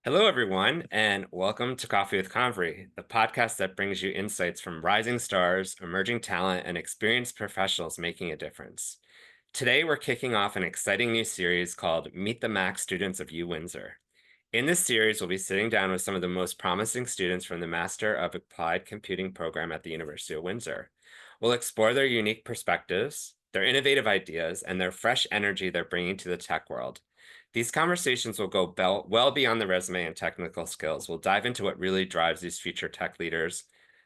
Hello, everyone, and welcome to Coffee with Convery, the podcast that brings you insights from rising stars, emerging talent, and experienced professionals making a difference. Today, we're kicking off an exciting new series called Meet the MAC Students of UWindsor. In this series, we'll be sitting down with some of the most promising students from the Master of Applied Computing program at the University of Windsor. We'll explore their unique perspectives, their innovative ideas, and their fresh energy they're bringing to the tech world. These conversations will go well beyond the resume and technical skills. We'll dive into what really drives these future tech leaders,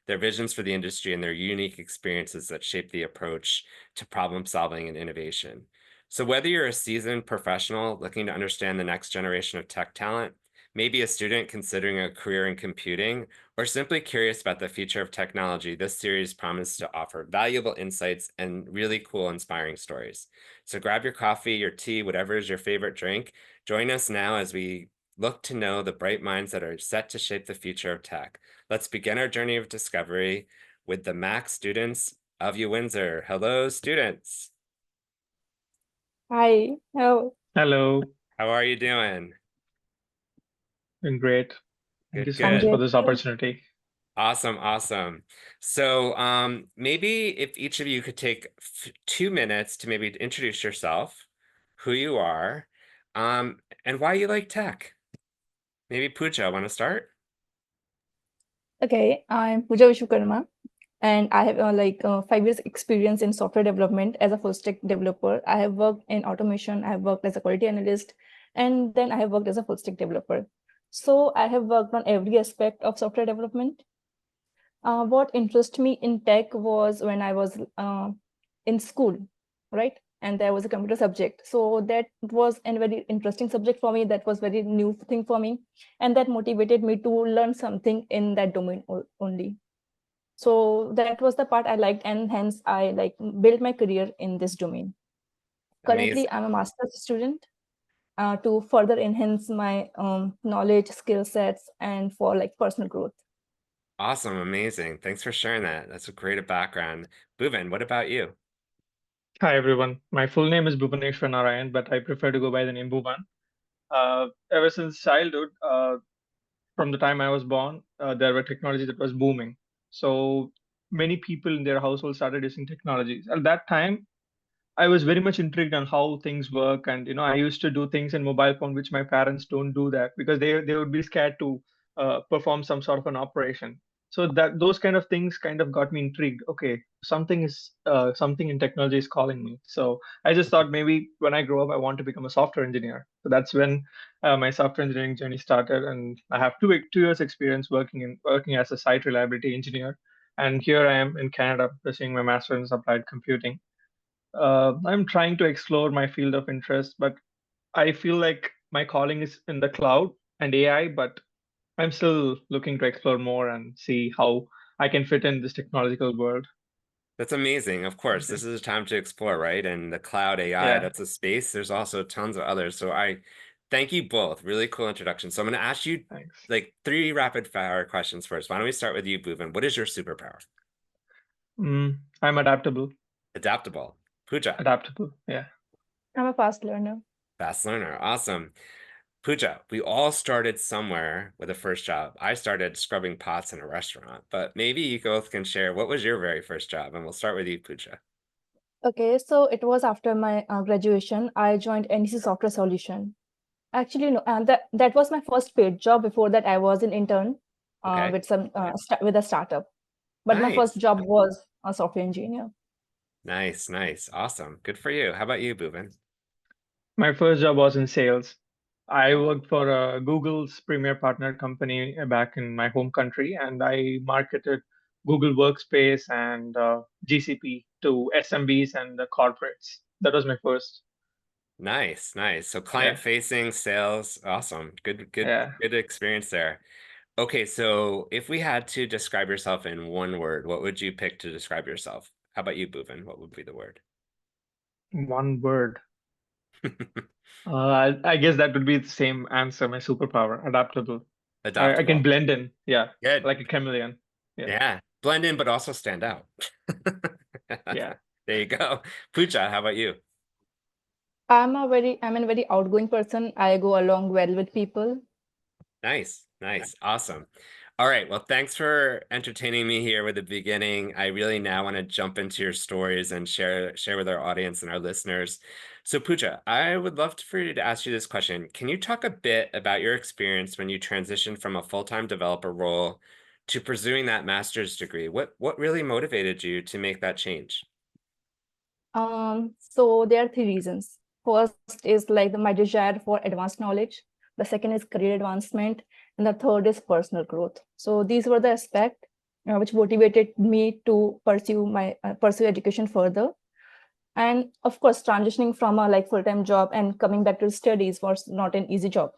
their visions for the industry, and their unique experiences that shape the approach to problem solving and innovation. So whether you're a seasoned professional looking to understand the next generation of tech talent, maybe a student considering a career in computing, or simply curious about the future of technology, this series promises to offer valuable insights and really cool, inspiring stories. So grab your coffee, your tea, whatever is your favorite drink. Join us now as we look to know the bright minds that are set to shape the future of tech. Let's begin our journey of discovery with the MAC Students of UWindsor. Hello, students. Hi. Oh, Hello, How are you doing? doing great. Thank you Good, so I'm much good. for good this too. opportunity. Awesome. So maybe if each of you could take 2 minutes to maybe introduce yourself, who you are, and why you like tech. Maybe Pooja, want to start? Okay, I'm Pooja Vishwakarma, and I have 5 years experience in software development as a full stack developer. I have worked in automation, I have worked as a quality analyst, and then I have worked as a full stack developer. So I have worked on every aspect of software development. What interested me in tech was when I was in school, right? And there was a computer subject. So that was a very interesting subject for me. That was very new thing for me. And that motivated me to learn something in that domain only. So that was the part I liked, and hence I built my career in this domain. Amazing. Currently, I'm a master's student to further enhance my knowledge, skill sets, and for personal growth. Awesome, amazing. Thanks for sharing that. That's a great background. Bhuvan, what about you? Hi, everyone. My full name is Bhuvaneshvar Narayan, but I prefer to go by the name Bhuvan. Ever since childhood, from the time I was born, there were technology that was booming. So many people in their household started using technologies. At that time, I was very much intrigued on how things work, and I used to do things in mobile phone which my parents don't do that because they would be scared to perform some sort of an operation. So that those kind of things kind of got me intrigued. Okay, something in technology is calling me. So I just thought maybe when I grow up, I want to become a software engineer. So that's when my software engineering journey started, and I have 2 years experience working as a site reliability engineer. And here I am in Canada pursuing my master's in applied computing. I'm trying to explore my field of interest, but I feel like my calling is in the cloud and AI, but I'm still looking to explore more and see how I can fit in this technological world. That's amazing. Of course, Thank you. this is a time to explore, right? And the cloud AI, Yeah, that's a space. There's also tons of others. So I thank you both. Really cool introduction. So I'm going to ask you thanks. like 3 rapid fire questions first. Why don't we start with you, Bhuvan? What is your superpower? I'm adaptable. Adaptable. Pooja, Adaptable. Yeah. I'm a fast learner. fast learner. Awesome. Pooja, we all started somewhere with a first job. I started scrubbing pots in a restaurant, but maybe you both can share what was your very first job, and we'll start with you, Pooja. Okay, so it was after my graduation. I joined NEC Software Solution. Actually, no, that was my first paid job. Before that, I was an intern Okay. with a startup. But my first Nice. job was a software engineer. Nice. Awesome. Good for you. How about you, Bhuvan? My first job was in sales. I worked for Google's premier partner company back in my home country, and I marketed Google Workspace and GCP to SMBs and the corporates. That was my first. Nice. So Yeah, client-facing sales, awesome. yeah. Good experience there. Okay, so if we had to describe yourself in one word, what would you pick to describe yourself? How about you, Bhuvan? What would be the word? One word. I guess that would be the same answer. My superpower, adaptable. I can Adaptable. blend in. Yeah, Good. like a chameleon. Yeah, Yeah. Blend in, but also stand out. yeah. There you go. Pooja, how about you? I'm a very outgoing person. I go along well with people. Nice, nice, awesome. All right, well, thanks for entertaining me here with the beginning. I really now want to jump into your stories and share with our audience and our listeners. So Pooja, I would love for you to ask you this question. Can you talk a bit about your experience when you transitioned from a full-time developer role to pursuing that master's degree? What really motivated you to make that change? So there are three reasons. First is like my desire for advanced knowledge. The second is career advancement, and the third is personal growth. So these were the aspects which motivated me to pursue education further. And of course, transitioning from a full-time job and coming back to studies was not an easy job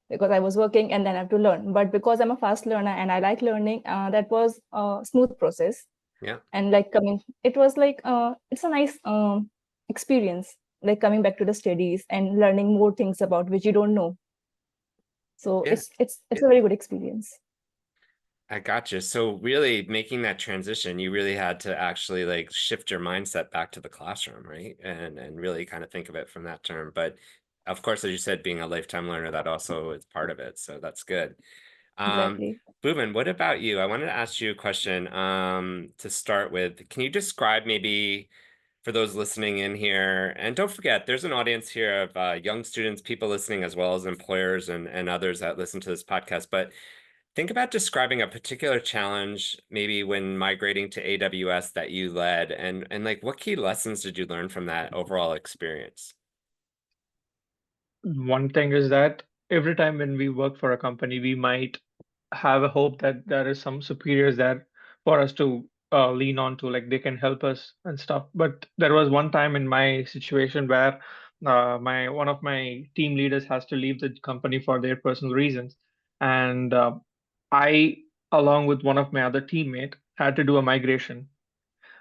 because I was working and then I have to learn. But because I'm a fast learner and I like learning, that was a smooth process. Yeah. And it was it's a nice experience, like coming back to the studies and learning more things about which you don't know. So Yeah. it's a very good experience. I gotcha. So really making that transition, you really had to actually like shift your mindset back to the classroom, right? And really kind of think of it from that term. But of course, as you said, being a lifetime learner, that also is part of it. So that's good. Exactly. Bhuvan, what about you? I wanted to ask you a question to start with. Can you describe maybe for those listening in here, and don't forget, there's an audience here of young students, people listening, as well as employers and others that listen to this podcast. But think about describing a particular challenge, maybe when migrating to AWS that you led, and like what key lessons did you learn from that overall experience? One thing is that every time when we work for a company, we might have a hope that there is some superiors there for us to lean on to, like they can help us and stuff. But there was one time in my situation where my one of my team leaders has to leave the company for their personal reasons, and I, along with one of my other teammate, had to do a migration.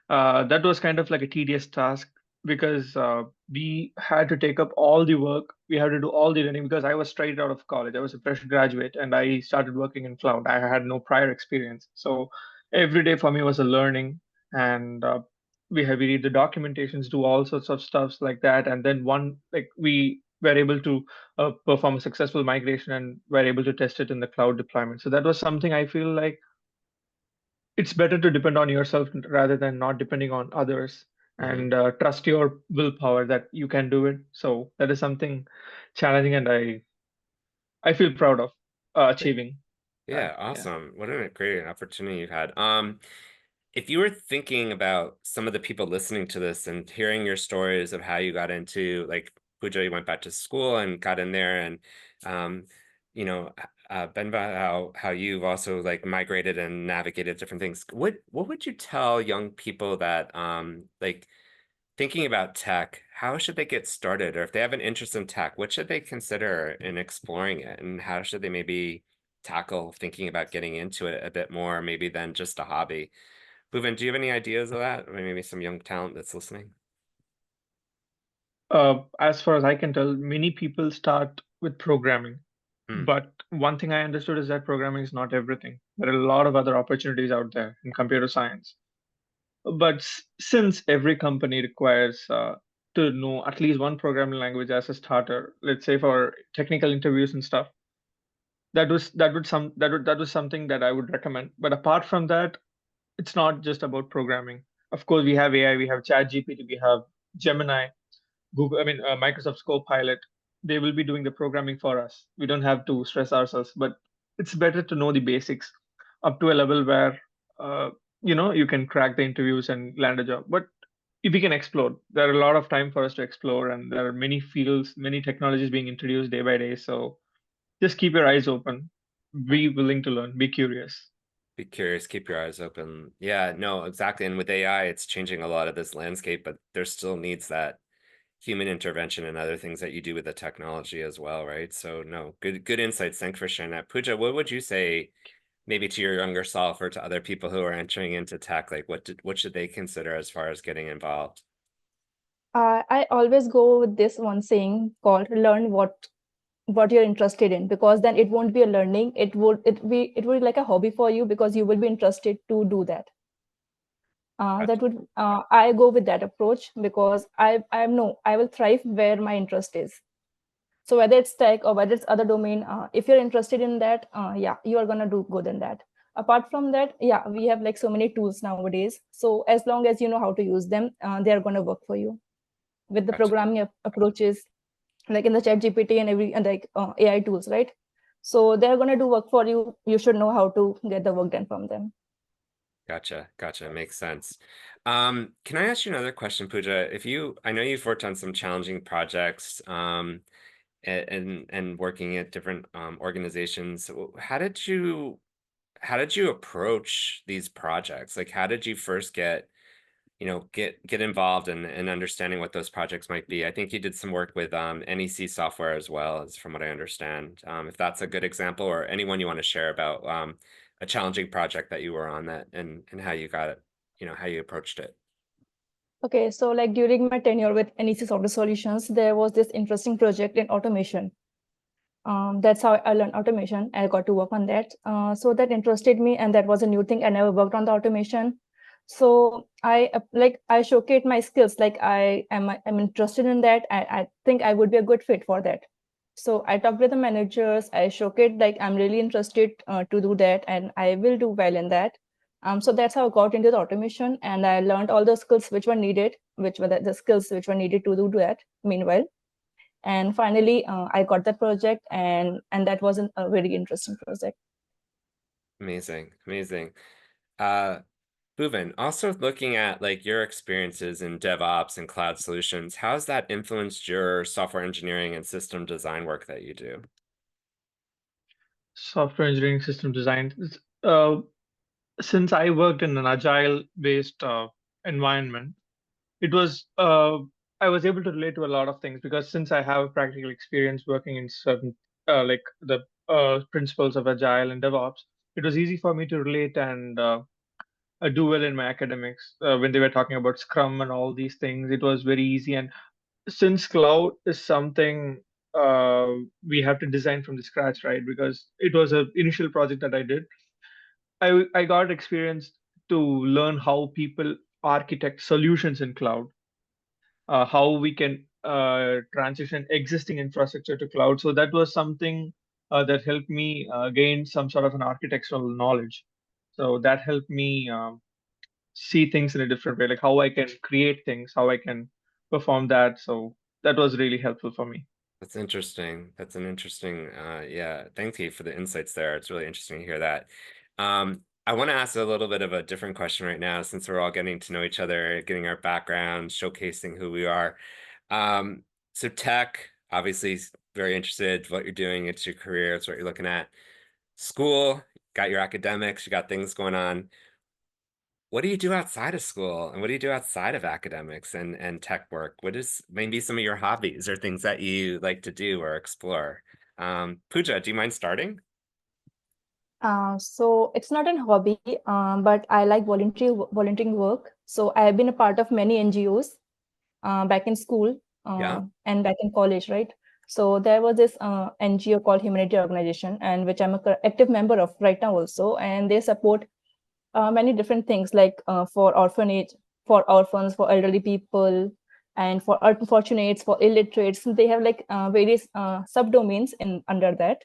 That was kind of like a tedious task because we had to take up all the work. We had to do all the learning because I was straight out of college. I was a fresh graduate and I started working in cloud. I had no prior experience. So every day for me was a learning. And we read the documentations, do all sorts of stuffs like that. And then we were able to perform a successful migration and were able to test it in the cloud deployment. So that was something I feel like it's better to depend on yourself rather than not depending on others, Hmm. and trust your willpower that you can do it. So that is something challenging, and I feel proud of achieving that. Yeah, Yeah. awesome. What a great opportunity you've had. If you were thinking about some of the people listening to this and hearing your stories of how you got into, like, Pooja, you went back to school and got in there, and um, Benva, how you've also like migrated and navigated different things. What would you tell young people that like thinking about tech, how should they get started? Or if they have an interest in tech, what should they consider in exploring it? And how should they maybe tackle thinking about getting into it a bit more, maybe than just a hobby? Bhuvan, do you have any ideas of that? Or maybe some young talent that's listening? As far as I can tell, many people start with programming. Hmm. But one thing I understood is that programming is not everything. There are a lot of other opportunities out there in computer science. But since every company requires to know at least one programming language as a starter, let's say for technical interviews and stuff, that was something that I would recommend. But apart from that, it's not just about programming. Of course, we have AI, we have ChatGPT, we have Gemini, Google. I mean, Microsoft's Copilot. They will be doing the programming for us. We don't have to stress ourselves. But it's better to know the basics up to a level where uh, you can crack the interviews and land a job. But if we can explore, there are a lot of time for us to explore, and there are many fields, many technologies being introduced day by day. So just keep your eyes open, be willing to learn, be curious. Be curious, keep your eyes open. Yeah, no, exactly. And with AI, it's changing a lot of this landscape, but there still needs that human intervention and other things that you do with the technology as well, right? So no, good insights. Thanks for sharing that. Pooja, what would you say maybe to your younger self or to other people who are entering into tech? Like what should they consider as far as getting involved? I always go with this one saying called learn what you're interested in, because then it won't be a learning, it would be like a hobby for you because you will be interested to do that. That would I go with that approach because I will thrive where my interest is. So whether it's tech or whether it's other domain, if you're interested in that, yeah, you are gonna do good in that. Apart from that, yeah, we have like so many tools nowadays. So as long as you know how to use them, they are gonna work for you. With the Gotcha. programming approaches, like in the chat GPT and like AI tools, right? So they're gonna do work for you. You should know how to get the work done from them. Gotcha. Makes sense. Can I ask you another question, Pooja? I know you've worked on some challenging projects, and working at different organizations. How did you approach these projects? Like, how did you first get involved in understanding what those projects might be? I think you did some work with NEC software as well, as from what I understand. If that's a good example, or anyone you want to share about a challenging project that you were on, that and how you got it, how you approached it. Okay, so like during my tenure with NEC Software Solutions, there was this interesting project in automation. That's how I learned automation. I got to work on that. So that interested me, and that was a new thing. I never worked on the automation. So I showcased my skills. Like I'm interested in that. I think I would be a good fit for that. So I talked with the managers. I showcased like I'm really interested to do that, and I will do well in that. So that's how I got into the automation, and I learned all the skills which were needed, which were the skills which were needed to do that. Meanwhile, and finally I got that project, and that was a very interesting project. Amazing. Bhuvan, also looking at like your experiences in DevOps and cloud solutions, how has that influenced your software engineering and system design work that you do? Software engineering system design. Uh, since I worked in an agile based environment, it was I was able to relate to a lot of things because since I have practical experience working in certain like the principles of agile and DevOps, it was easy for me to relate and do well in my academics. When they were talking about Scrum and all these things, it was very easy. And since cloud is something uh, we have to design from the scratch, right? Because it was an initial project that I did. I got experience to learn how people architect solutions in cloud, how we can transition existing infrastructure to cloud. So that was something that helped me gain some sort of an architectural knowledge. So that helped me see things in a different way, like how I can create things, how I can perform that. So that was really helpful for me. That's interesting. That's an interesting, yeah. Thank you for the insights there. It's really interesting to hear that. I want to ask a little bit of a different question right now, since we're all getting to know each other, getting our backgrounds, showcasing who we are. So tech, obviously, very interested what you're doing. It's your career. It's what you're looking at. School, got your academics, you got things going on. What do you do outside of school, and what do you do outside of academics and tech work? What is maybe some of your hobbies or things that you like to do or explore? Pooja, do you mind starting? So it's not an hobby, but I like volunteering work. So I have been a part of many NGOs back in school Yeah. and back in college, right? So there was this NGO called Humanity Organization, and which I'm a active member of right now also, and they support many different things like for orphanage, for orphans, for elderly people, and for unfortunates, for illiterates. They have like various subdomains in under that.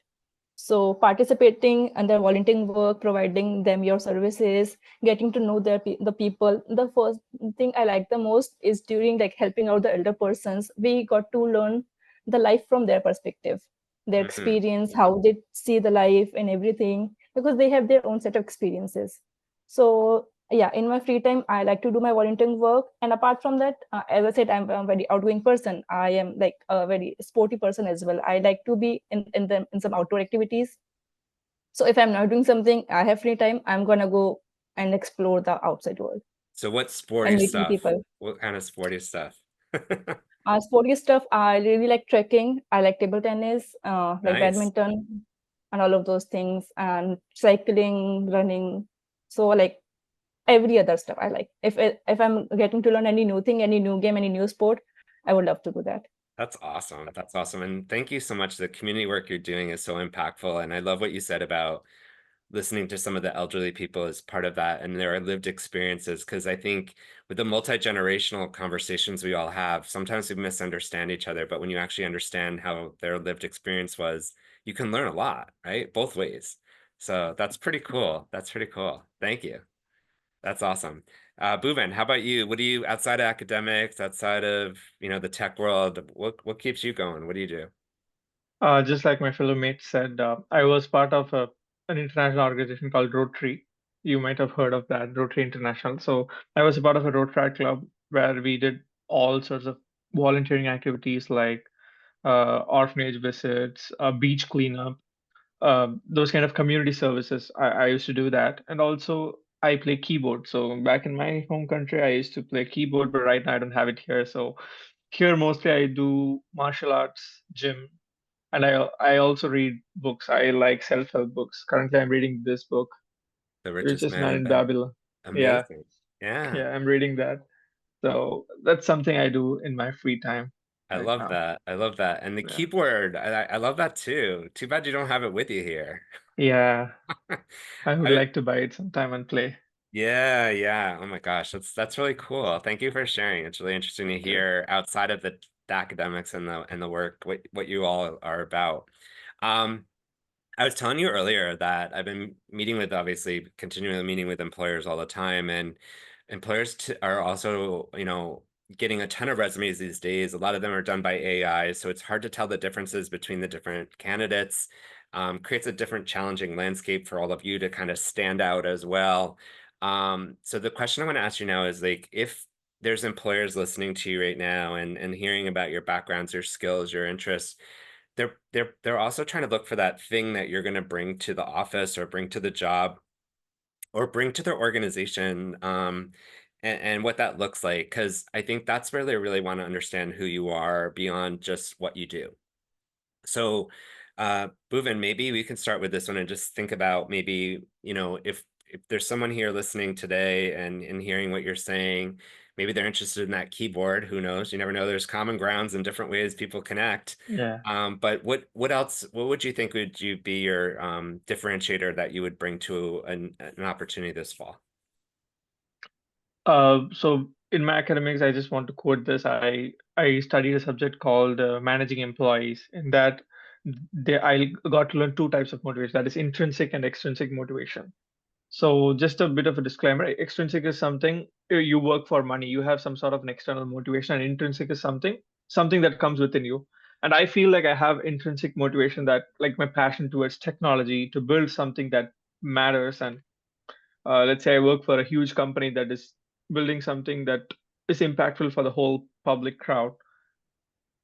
So participating and their volunteering work, providing them your services, getting to know the people. The first thing I like the most is during like helping out the elder persons. We got to learn the life from their perspective, their Hmm. experience, how they see the life and everything, because they have their own set of experiences. So yeah, in my free time, I like to do my volunteering work. And apart from that, as I said, I'm a very outgoing person. I am like a very sporty person as well. I like to be in some outdoor activities. So if I'm not doing something, I have free time, I'm gonna go and explore the outside world So what sporty and meet new stuff? people. What kind of sporty stuff? Sporty stuff, I really like trekking. I like table tennis, like Nice. badminton, and all of those things, and cycling, running. So like every other stuff I like. If I'm getting to learn any new thing, any new game, any new sport, I would love to do that. That's awesome. That's awesome. And thank you so much. The community work you're doing is so impactful. And I love what you said about listening to some of the elderly people as part of that and their lived experiences, because I think with the multi-generational conversations we all have, sometimes we misunderstand each other, but when you actually understand how their lived experience was, you can learn a lot, right? Both ways. So that's pretty cool. That's pretty cool. Thank you. That's awesome. Bhuvan, how about you? What do you, outside of academics, outside of, the tech world, what keeps you going? What do you do? Just like my fellow mate said, I was part of an international organization called Rotary. You might have heard of that, Rotary International. So I was a part of a Rotary club where we did all sorts of volunteering activities like orphanage visits, beach cleanup, those kind of community services. I used to do that. And also, I play keyboard. So back in my home country, I used to play keyboard, but right now I don't have it here. So here, mostly I do martial arts, gym, and I also read books. I like self-help books. Currently, I'm reading this book, The richest Richest man Man in in Babylon. Babylon. Yeah, Amazing. Yeah. yeah, I'm reading that. So that's something I do in my free time I right love now. that. I love that. And the Yeah, keyboard, I love that too. Too bad you don't have it with you here. yeah. I would I, like to buy it sometime and play. yeah, yeah. Oh my gosh, that's really cool. Thank you for sharing. It's really interesting to Okay. hear outside of the academics and the work what you all are about. Um, I was telling you earlier that I've been meeting with, obviously, continually meeting with employers all the time, and employers are also, getting a ton of resumes these days. A lot of them are done by AI, so it's hard to tell the differences between the different candidates. Creates a different challenging landscape for all of you to kind of stand out as well. So the question I want to ask you now is like, if there's employers listening to you right now and hearing about your backgrounds, your skills, your interests, they're also trying to look for that thing that you're going to bring to the office or bring to the job or bring to their organization, and what that looks like, because I think that's where they really want to understand who you are beyond just what you do. So, Bhuvan, maybe we can start with this one and just think about maybe, if there's someone here listening today and hearing what you're saying, maybe they're interested in that keyboard. Who knows? You never know. There's common grounds and different ways people connect. Yeah. But what else? What would you think would you be your differentiator that you would bring to an opportunity this fall? So in my academics, I just want to quote this. I studied a subject called managing employees. In that, I got to learn two types of motivation. That is intrinsic and extrinsic motivation. So just a bit of a disclaimer. Extrinsic is something you work for money. You have some sort of an external motivation, and intrinsic is something that comes within you. And I feel like I have intrinsic motivation, that like my passion towards technology to build something that matters. And let's say I work for a huge company that is building something that is impactful for the whole public crowd.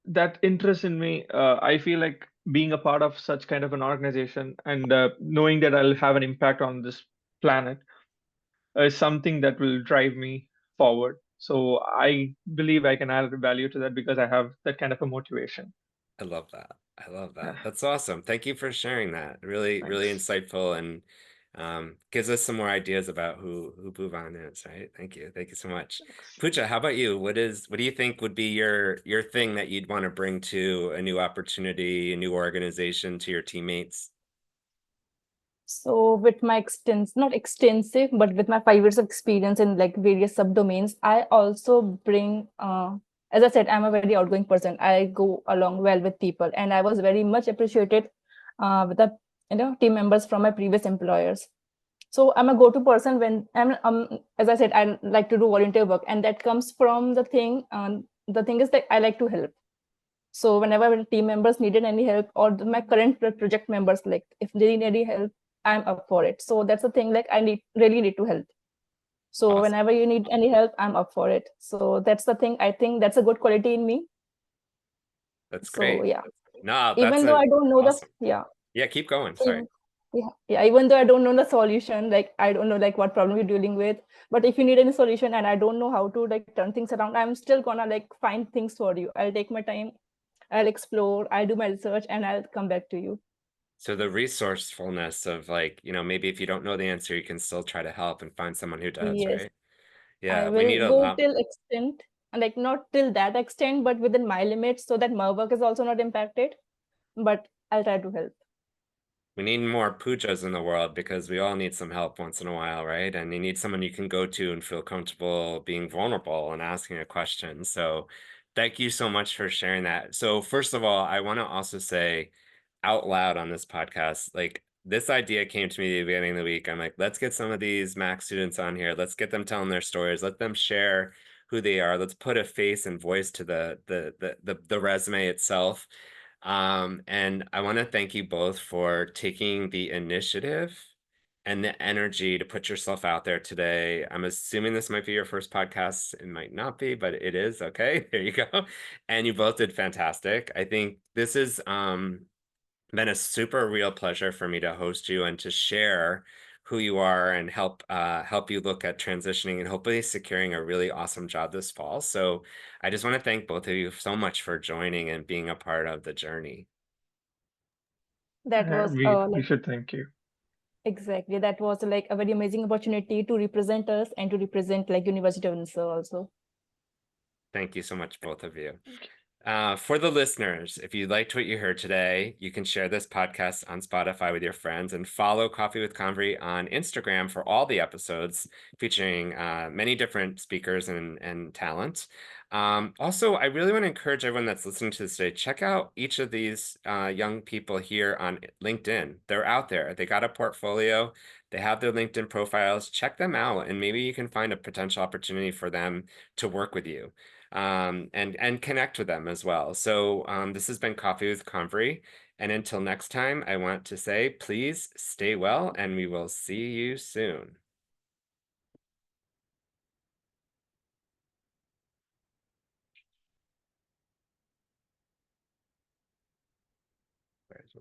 That interest in me, I feel like being a part of such kind of an organization and knowing that I'll have an impact on this planet is something that will drive me forward. So I believe I can add value to that because I have that kind of a motivation. I love that. I love Yeah, that. That's awesome. Thank you for sharing that. Really, really thanks. insightful and gives us some more ideas about who Bhuvan is, right? Thank you. Thank you so much. Thanks. Pooja, how about you? What do you think would be your thing that you'd want to bring to a new opportunity, a new organization, to your teammates? So with my not extensive, but with my 5 years of experience in like various subdomains, I also bring, as I said, I'm a very outgoing person. I go along well with people, and I was very much appreciated with the team members from my previous employers. So I'm a go-to person when I'm, as I said, I like to do volunteer work, and that comes from the thing. The thing is that I like to help. So whenever team members needed any help, or my current project members, like if they need any help, I'm up for it. So that's the thing, like I really need to help. So Awesome. whenever you need any help, I'm up for it. So that's the thing. I think that's a good quality in me. That's So great. yeah, No, that's even though a I don't know the awesome. yeah, Yeah, keep going. Sorry. even, yeah, even though I don't know the solution, like I don't know like what problem you're dealing with, but if you need any solution and I don't know how to like turn things around, I'm still gonna like find things for you. I'll take my time, I'll explore, I'll do my research, and I'll come back to you. So the resourcefulness of, like, maybe if you don't know the answer, you can still try to help and find someone who does, Yes, right? I Yeah, we need will a go lot. till extent, like not till that extent, but within my limits, so that my work is also not impacted. But I'll try to help. We need more Poojas in the world because we all need some help once in a while, right? And you need someone you can go to and feel comfortable being vulnerable and asking a question. So thank you so much for sharing that. So first of all, I want to also say out loud on this podcast, like this idea came to me at the beginning of the week. I'm like, let's get some of these MAC students on here. Let's get them telling their stories. Let them share who they are. Let's put a face and voice to the resume itself. And I want to thank you both for taking the initiative and the energy to put yourself out there today. I'm assuming this might be your first podcast. It might not be, but it is. Okay, there you go. And you both did fantastic. I think this has been a super real pleasure for me to host you and to share who you are and help you look at transitioning and hopefully securing a really awesome job this fall. So I just want to thank both of you so much for joining and being a part of the journey. That was We should thank you. exactly, that was like a very amazing opportunity to represent us and to represent like University of Windsor also. Thank you so much, both of you. For the listeners, if you liked what you heard today, you can share this podcast on Spotify with your friends and follow Coffee with Convery on Instagram for all the episodes featuring many different speakers and talent. Also, I really want to encourage everyone that's listening to this today, check out each of these young people here on LinkedIn. They're out there. They got a portfolio. They have their LinkedIn profiles. Check them out, and maybe you can find a potential opportunity for them to work with you and connect with them as well. So this has been Coffee with Convery. And until next time, I want to say, please stay well, and we will see you soon. Where's my